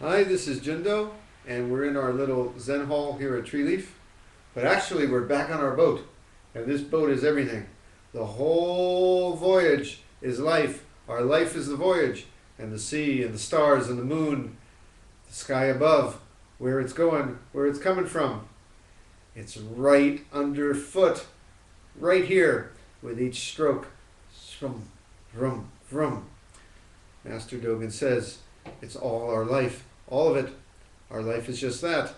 Hi, this is Jundo, and we're in our little Zen hall here at Tree Leaf. But actually, we're back on our boat, and this boat is everything. The whole voyage is life. Our life is the voyage, and the sea, and the stars, and the moon, the sky above, where it's going, where it's coming from. It's right underfoot, right here, with each stroke. Shrum, vrum, vrum. Master Dogen says, it's all our life, all of it. Our life is just that.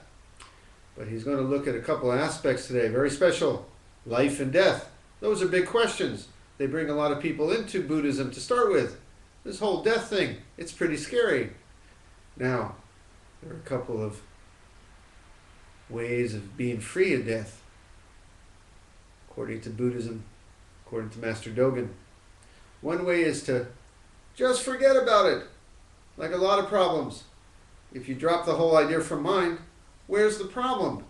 But he's going to look at a couple of aspects today, very special. Life and death. Those are big questions. They bring a lot of people into Buddhism to start with. This whole death thing, it's pretty scary. Now, there are a couple of ways of being free of death, according to Buddhism, according to Master Dogen. One way is to just forget about it. Like a lot of problems. If you drop the whole idea from mind, where's the problem?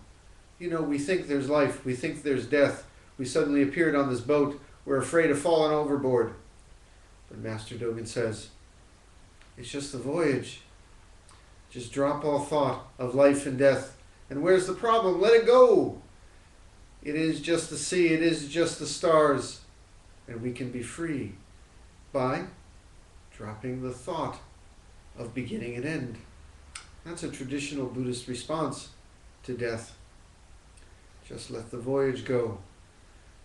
You know, we think there's life, we think there's death. We suddenly appeared on this boat, we're afraid of falling overboard. But Master Dogen says, it's just the voyage. Just drop all thought of life and death. And where's the problem? Let it go. It is just the sea, it is just the stars. And we can be free by dropping the thought of beginning and end. That's a traditional Buddhist response to death. Just let the voyage go.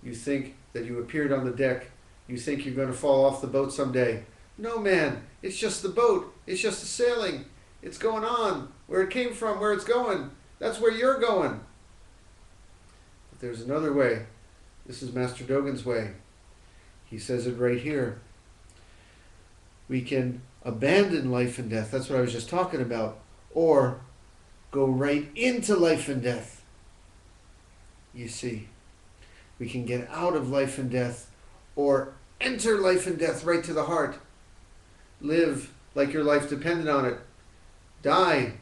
You think that you appeared on the deck. You think you're going to fall off the boat someday. No, man, it's just the boat. It's just the sailing. It's going on. Where it came from, where it's going. That's where you're going. But there's another way. This is Master Dogen's way. He says it right here. We can abandon life and death, that's what I was just talking about, or go right into life and death. You see, we can get out of life and death, or enter life and death right to the heart. Live like your life depended on it. Die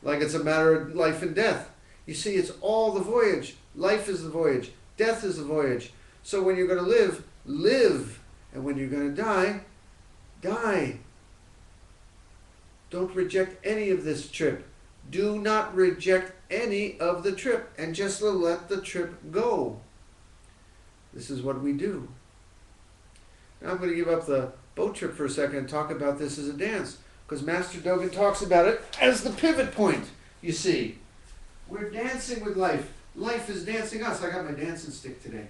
like it's a matter of life and death. You see, it's all the voyage. Life is the voyage. Death is the voyage. So when you're going to live, live. And when you're going to die, die. Don't reject any of this trip. Do not reject any of the trip and just let the trip go. This is what we do. Now I'm going to give up the boat trip for a second and talk about this as a dance, because Master Dogen talks about it as the pivot point, you see. We're dancing with life. Life is dancing us. I got my dancing stick today.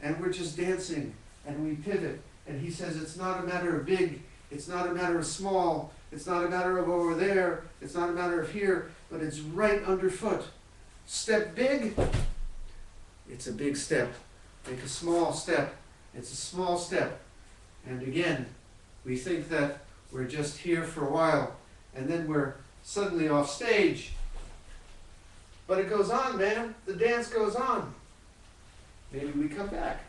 And we're just dancing and we pivot. And he says it's not a matter of big, it's not a matter of small, it's not a matter of over there, it's not a matter of here, but it's right underfoot. Step big, it's a big step. Make a small step, it's a small step. And again, we think that we're just here for a while, and then we're suddenly off stage. But it goes on, man. The dance goes on. Maybe we come back.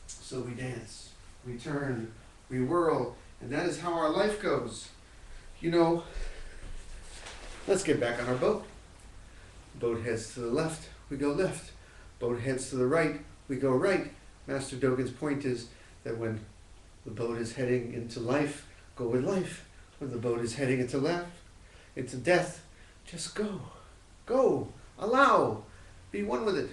So we dance. We turn, we whirl, and that is how our life goes. You know, let's get back on our boat. Boat heads to the left, we go left. Boat heads to the right, we go right. Master Dogen's point is that when the boat is heading into life, go with life. When the boat is heading into left, into death, just go. Go. Allow. Be one with it.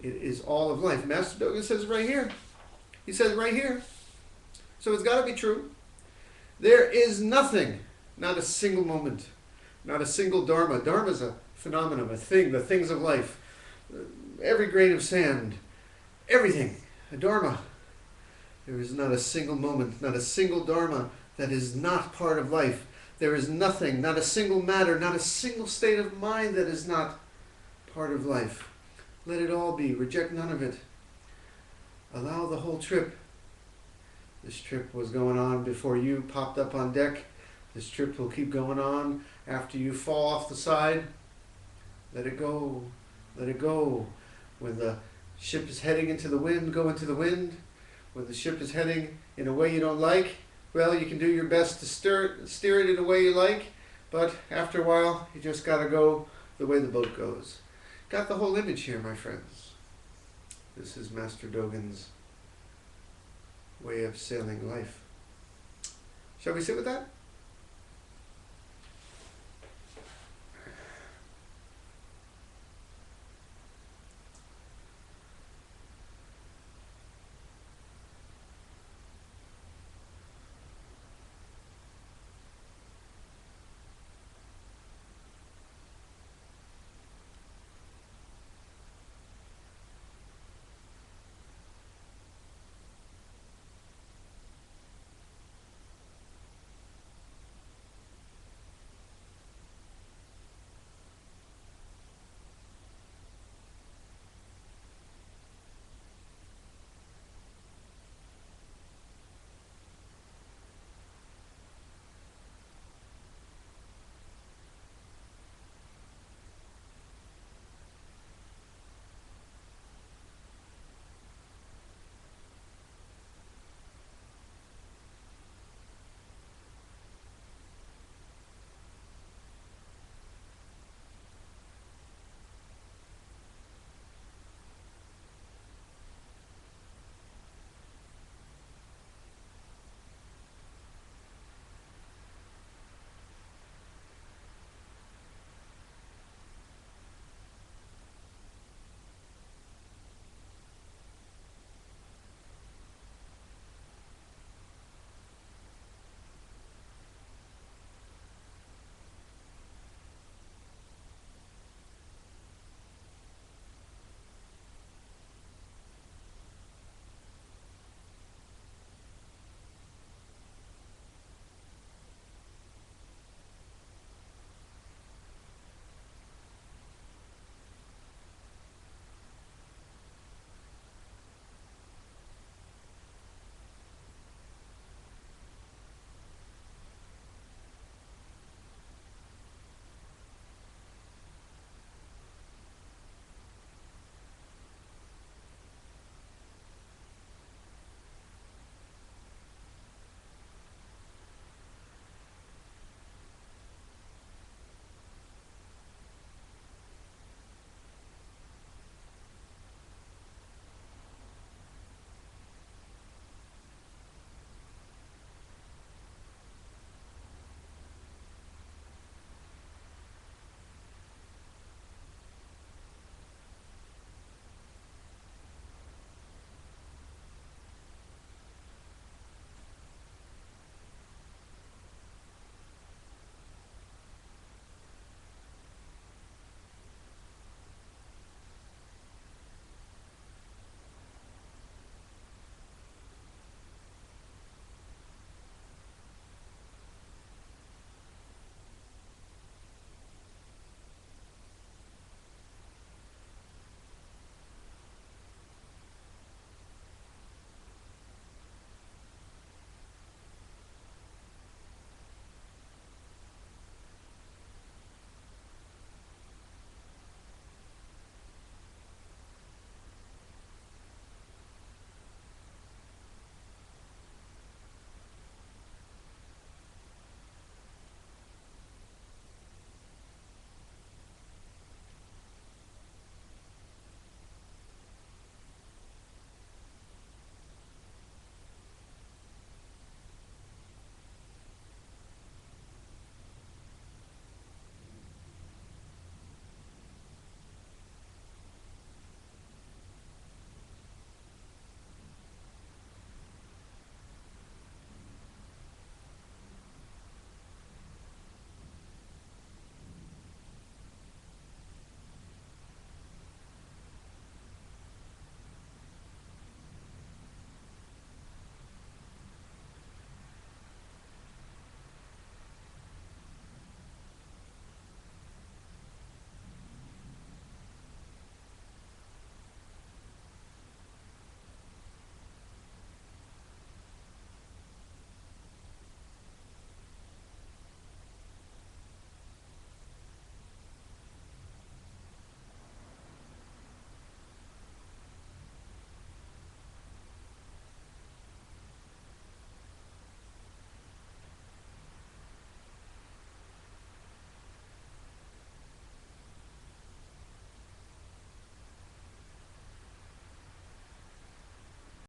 It is all of life. Master Dogen says right here. He says right here. So it's got to be true. There is nothing, not a single moment, not a single dharma. Dharma is a phenomenon, a thing, the things of life. Every grain of sand, everything, a dharma. There is not a single moment, not a single dharma that is not part of life. There is nothing, not a single matter, not a single state of mind that is not part of life. Let it all be. Reject none of it. Allow the whole trip. This trip was going on before you popped up on deck. This trip will keep going on after you fall off the side. Let it go. Let it go. When the ship is heading into the wind, go into the wind. When the ship is heading in a way you don't like, well, you can do your best to steer it in a way you like, but after a while, you just got to go the way the boat goes. Got the whole image here, my friends. This is Master Dogen's way of sailing life. Shall we sit with that?